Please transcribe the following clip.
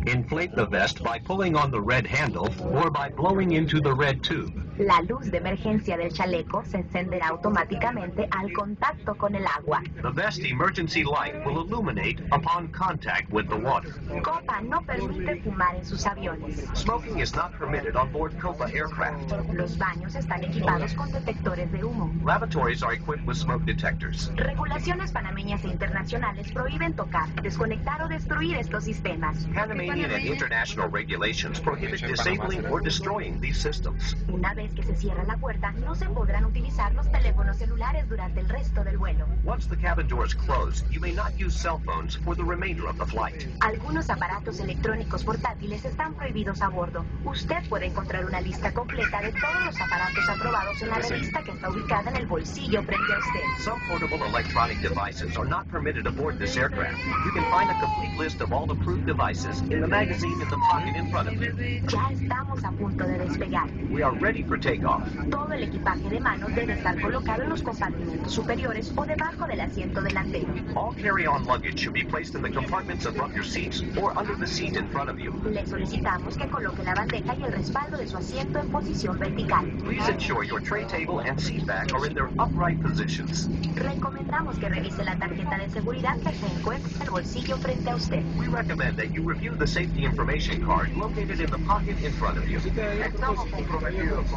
Inflate the vest by pulling on the red handle or by blowing into the red tube. La luz de emergencia del chaleco se encenderá automáticamente al contacto con el agua. The vest emergency light will illuminate upon contact with the water. Copa no permite fumar en sus aviones. Smoking is not permitted on board Copa aircraft. Los baños están equipados con detectores de humo. Lavatories are equipped with smoke detectors. Regulaciones panameñas e internacionales prohíben tocar, desconectar o destruir estos sistemas. Panamanian and international regulations prohibit disabling or destroying these systems. Una vez que se cierra la puerta, no se podrán utilizar los teléfonos celulares durante el resto del vuelo. Once the cabin doors close, you may not use cell phones for the remainder of the flight. Algunos aparatos electrónicos portátiles están prohibidos a bordo. Usted puede encontrar una lista completa de todos los aparatos aprobados en la revista que está ubicada en el bolsillo frente a usted. Some portable electronic devices are not permitted aboard this aircraft. You can find a complete list of all approved devices in the magazine in the pocket in front of you. Ya estamos a punto de despegar. We are ready for takeoff. Todo el equipaje de mano debe estar colocado en los compartimentos superiores o debajo del asiento delantero. All carry-on luggage should be placed in the compartments above your seats or under the seat in front of you. Le solicitamos que coloque la bandeja y el respaldo de su asiento en posición vertical. Please ensure your tray table and seat back are in their upright positions. Recomendamos que revise la tarjeta de seguridad que se encuentra en el bolsillo frente a usted. We recommend that you review the safety information card located in the pocket in front of you. Estamos comprometidos